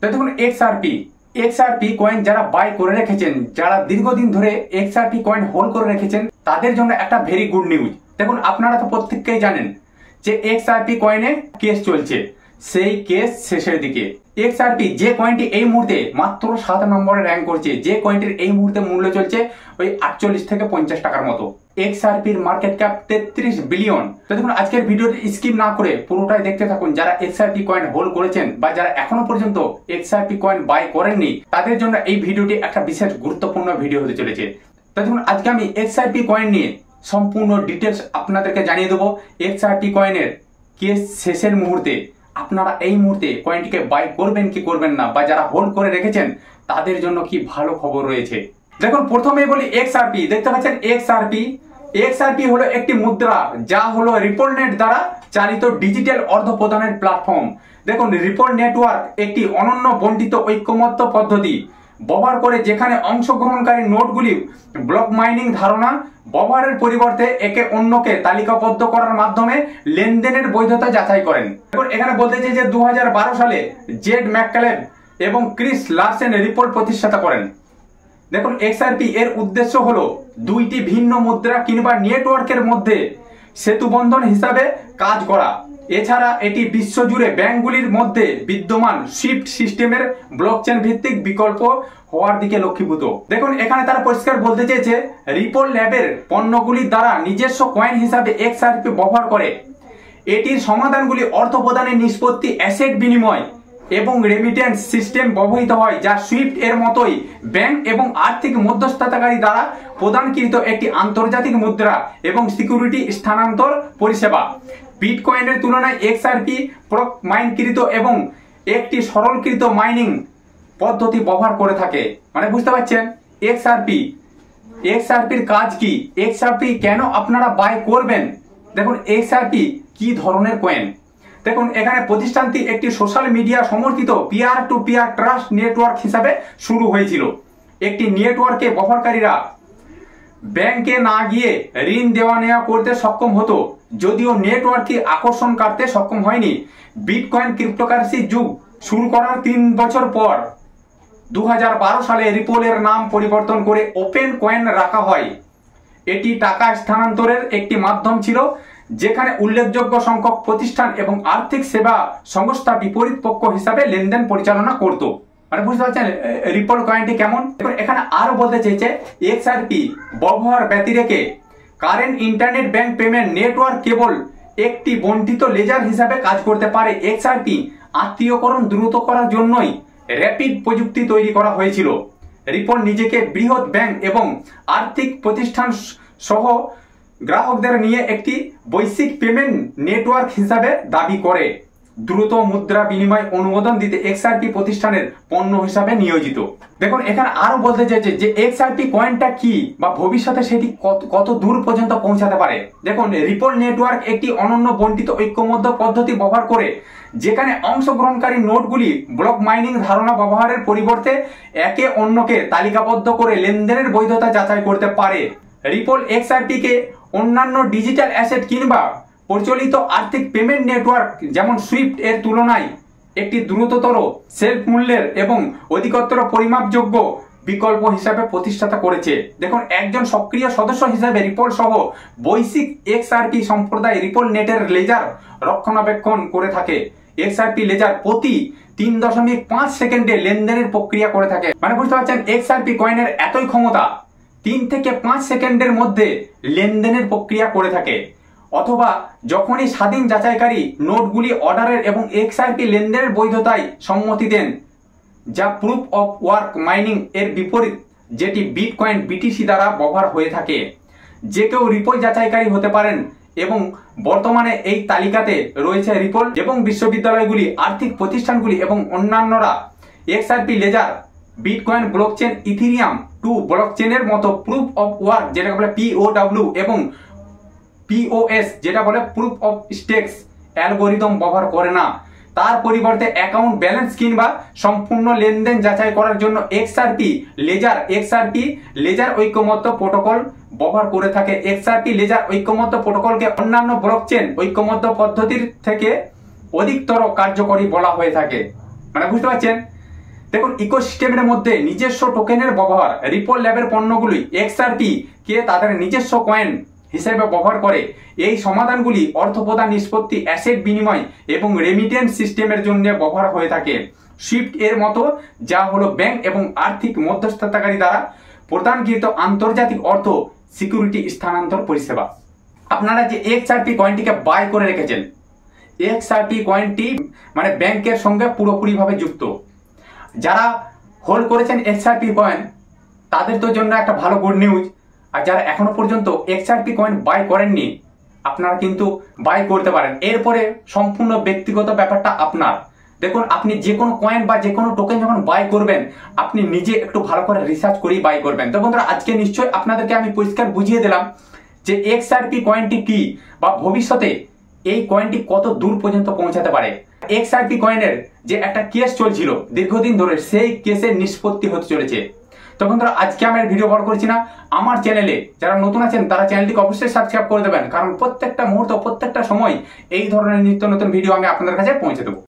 তো দেখুন XRP coin যারা বাই করে রেখেছেন, যারা দীর্ঘদিন ধরে এক্সআরপি কয়েন হোল্ড করে রেখেছেন, তাদের জন্য একটা ভেরি গুড নিউজ। দেখুন আপনারা তো প্রত্যেককেই জানেন যে এক্সআরপি কয়েনে কেস চলছে, সেই কেস শেষের দিকে। এক্সআরপি যে কয়েনটি এই মুহূর্তে মাত্র 7 নম্বরে র্যাঙ্ক করছে, যে কয়েনটির এই মুহূর্তে মূল্য চলছে ওই 48 থেকে 50 টাকার মতো। এক্সআরপির মার্কেট ক্যাপ 33 বিলিয়ন। তো দেখুন আজকের ভিডিওটি স্কিপ না করে পুরোটাই দেখতে থাকুন। যারা এক্সআরপি কয়েন হোল্ড করেছেন বা যারা এখনো পর্যন্ত এক্সআরপি কয়েন বাই করেননি, তাদের জন্য এই ভিডিওটি একটা বিশেষ গুরুত্বপূর্ণ ভিডিও হতে চলেছে। তো দেখুন আজকে আমি এক্সআরপি কয়েন নিয়ে সম্পূর্ণ ডিটেলস আপনাদেরকে জানিয়ে দেবো। এক্সআরপি কয়েনের কেস শেষের মুহূর্তে আপনারা এই মুহূর্তে কয়েনটিকে বাই করবেন কি করবেন না, বা যারা হোল্ড করে রেখেছেন তাদের জন্য কি ভালো খবর রয়েছে। দেখুন প্রথমেই বলি এক্সআরপি। দেখতে পাচ্ছেন এক্সআরপি হলো একটি মুদ্রা, যা হলো রিপল নেট দ্বারা চালিত ডিজিটাল অর্থ প্রদানের প্ল্যাটফর্ম। দেখুন রিপল নেটওয়ার্ক একটি অনন্য বন্টিত ঐক্যমত্য পদ্ধতি ব্যবহার করে, যেখানে অংশগ্রহণকারী নোটগুলি ব্লক মাইনিং ধারণা ব্যবহারের পরিবর্তে একে অন্যকে তালিকাবদ্ধ করার মাধ্যমে লেনদেনের বৈধতা যাচাই করেন। এখানে বলতে চাই যে 2012 সালে জেড ম্যাককালেব এবং ক্রিস লারসেন রিপল প্রতিষ্ঠাতা করেন। দেখুন এক্সআরপি এর উদ্দেশ্য হলো দুইটি ভিন্ন মুদ্রা কিংবা নেটওয়ার্কের মধ্যে সেতুবন্ধন হিসাবে কাজ করা। এছাড়া এটি বিশ্বজুড়ে ব্যাংকগুলির মধ্যে বিদ্যমান সুইফট সিস্টেমের ব্লকচেন ভিত্তিক বিকল্প হওয়ার দিকে লক্ষ্যীভূত। দেখুন এখানে তারা পরিষ্কার বলতে চেয়েছে রিপল ল্যাবের পণ্যগুলির দ্বারা নিজস্ব কয়েন হিসাবে এক্সআরপি ব্যবহার করে। এটির সমাধানগুলি অর্থ প্রদানের নিষ্পত্তি, অ্যাসেট বিনিময় এবং রেমিটেন্স সিস্টেম ব্যবহৃত হয়, যা সুইফট এর মতোই ব্যাংক এবং আর্থিক মধ্যস্থতাকারী দ্বারা প্রদানকৃত একটি আন্তর্জাতিক মুদ্রা এবং সিকিউরিটি স্থানান্তর পরিষেবা। বিটকয়েনের তুলনায় এক্সআরপি মাইনকৃত এবং একটি সরলীকৃত মাইনিং পদ্ধতি ব্যবহার করে থাকে। মানে বুঝতে পারছেন এক্সআরপির কাজ কি, এক্সআরপি কেন আপনারা বাই করবেন। দেখুন এক্সআরপি কি ধরনের কয়েন। দেখুন এখানে প্রতিষ্ঠানটি একটি সোশ্যাল মিডিয়া সমর্থিত peer to peer trust network হিসাবে শুরু হয়েছিল। একটি নেটওয়ার্কে ব্যবহারকারীরা ব্যাংকে না গিয়ে ঋণ দেওয়া নেওয়া করতে সক্ষম হতো, যদিও নেটওয়ার্ককে আকর্ষণ করতে সক্ষম হয়নি। বিটকয়েন ক্রিপ্টোকারেন্সি যুগ শুরু করার 3 বছর পর 2012 সালে রিপলের নাম পরিবর্তন করে ওপেন কয়েন রাখা হয়। এটি টাকা স্থানান্তরের একটি মাধ্যম ছিল, যেখানে উল্লেখযোগ্য সংখ্যক প্রতিষ্ঠান এবং আর্থিক সেবা সংস্থা বিপরীত পক্ষ হিসাবে লেনদেন পরিচালনা করত। মানে বুঝতে পারছেন রিপল কয়েনটি কেমন। এখানে আরো বলতে চেয়েছে এক্সআরপি ব্যবহার ব্যতিরেকে current internet bank payment network কেবল একটি বন্টিত লেজার হিসাবে কাজ করতে পারে। এক্সআরপি আত্মীয়করণ দ্রুত করার জন্যই র্যাপিড প্রযুক্তি তৈরি করা হয়েছিল। রিপল নিজেকে বৃহৎ ব্যাংক এবং আর্থিক প্রতিষ্ঠান সহ গ্রাহকদের নিয়ে একটি বৈশ্বিক পেমেন্ট নেটওয়ার্ক হিসাবে দাবি করে। দ্রুত মুদ্রা বিনিময় অনুমোদন দিতে এক্সআরপি প্রতিষ্ঠানের পণ্য হিসাবে নিয়োজিত। দেখুন এখানে আরো বলতে চাইছে যে এক্সআরপি কয়েনটা কি বা ভবিষ্যতে সেটি কত দূর পর্যন্ত পৌঁছাতে পারে। দেখুন রিপল নেটওয়ার্ক একটি অনন্য বন্টিত ঐক্যমত্য পদ্ধতি ব্যবহার করে, যেখানে অংশগ্রহণকারী নোটগুলি ব্লক মাইনিং ধারণা ব্যবহারের পরিবর্তে একে অন্যকে তালিকাবদ্ধ করে লেনদেনের বৈধতা যাচাই করতে পারে। রিপল এক্সআরপি কে অন্যান্য ডিজিটাল অ্যাসেট কিংবা প্রচলিত আর্থিক পেমেন্ট নেটওয়ার্ক যেমন সুইফট এর তুলনায় একটি দ্রুততর, সেলফ মূল্যের এবং অধিকতর পরিমাপযোগ্য বিকল্প হিসাবে প্রতিষ্ঠাতা করেছে। দেখুন একজন সক্রিয় সদস্য হিসাবে রিপল সহ বৈশ্বিক এক্সআরপি সম্প্রদায় রিপল নেটের লেজার রক্ষণাবেক্ষণ করে থাকে। এক্সআরপি লেজার প্রতি 3.5 সেকেন্ডে লেনদেনের প্রক্রিয়া করে থাকে। মানে বুঝতে পারছেন এক্সআরপি কয়েনের এতই ক্ষমতা 3 থেকে 5 সেকেন্ডের মধ্যে লেনদেনের প্রক্রিয়া করে থাকে। অথবা যখনই স্বাধীন যাচাইকারী নোটগুলি অর্ডারের এবং এক্সআরপি লেনদেনের বৈধতায় সম্মতি দেন, যা প্রুফ অফ ওয়ার্ক মাইনিং এর বিপরীত, যেটি বিটকয়েন বিটিসি দ্বারা ব্যবহার হয়ে থাকে। যে কেউ রিপল যাচাইকারী হতে পারেন এবং বর্তমানে এই তালিকাতে রয়েছে রিপল এবং বিশ্ববিদ্যালয়গুলি, আর্থিক প্রতিষ্ঠানগুলি এবং অন্যান্যরা। XRP ledger bitcoin blockchain, ethereum 2 ব্লকচেনের মতো প্রুফ অফ ওয়ার্ক যেটা বলে POW এবং POS যেটা বলে প্রুফ অফ স্টেকস অ্যালগরিদম ব্যবহার করে না। তার পরিবর্তে অ্যাকাউন্ট ব্যালেন্স কিংবা সম্পূর্ণ লেনদেন যাচাই করার জন্য এক্সআরপি লেজার ঐক্যমত্য প্রোটোকল ব্যবহার করে থাকে। এক্সআরপি লেজার ঐক্যমত্য প্রোটোকলকে অন্যান্য ব্লকচেন ঐক্যমত্য পদ্ধতির থেকে অধিকতর কার্যকরী বলা হয়ে থাকে। মানে বুঝতে পারছেন দেখুন ইকোসিস্টেমের মধ্যে নিজস্ব টোকেনের ব্যবহার, রিপল ল্যাবের পণ্যগুলি এক্সআরপি কে তাদের নিজস্ব কয়েন হিসেবে ব্যবহার করে। এই সমাধানগুলি অর্থ প্রদান নিষ্পত্তি, অ্যাসেট বিনিময় এবং রেমিটেন্স সিস্টেমের জন্য ব্যবহার হয়ে থাকে। সুইফট এর মতো, যা হলো ব্যাংক এবং আর্থিক মধ্যস্থতাকারী দ্বারা প্রদানকৃত আন্তর্জাতিক অর্থ সিকিউরিটি স্থানান্তর পরিষেবা। আপনারা যে এক্সআরপি কয়েনটিকে বাই করে রেখেছেন, এক্সআরপি কয়েনটি মানে ব্যাংকের সঙ্গে পুরোপুরিভাবে যুক্ত। যারা হোল্ড করেছেন এক্সআরপি কয়েন তাদের তো জন্য একটা ভালো গুড নিউজ। আর যারা এখনো পর্যন্ত এক্সআরপি কয়েন বাই করেননি, আপনারা কিন্তু বাই করতে পারেন। এরপরে সম্পূর্ণ ব্যক্তিগত ব্যাপারটা আপনার। দেখুন, আপনি যে কোনো কয়েন বা যে কোনো টোকেন যখন বাই করবেন, আপনি নিজে একটু ভালো করে রিসার্চ করেই বাই করবেন। তো বন্ধুরা, আজকে নিশ্চয়ই আপনাদেরকে আমি পরিষ্কার বুঝিয়ে দিলাম যে এক্সআরপি কয়েনটি কি, বা ভবিষ্যতে এই কয়েনটি কত দূর পর্যন্ত পৌঁছাতে পারে। এক্সআরপি কয়েনের যে একটা কেস চলছিল দীর্ঘদিন ধরে, সেই কেসের নিষ্পত্তি হতে চলেছে। তো বন্ধুরা, আজকে আমি ভিডিও বড় করছি না। আমার চ্যানেলে যারা নতুন আছেন তারা চ্যানেলটিকে অবশ্যই সাবস্ক্রাইব করে দেবেন, কারণ প্রত্যেকটা মুহূর্ত, প্রত্যেকটা সময় এই ধরনের নিত্য নতুন ভিডিও আমি আপনাদের কাছে পৌঁছে দেবো।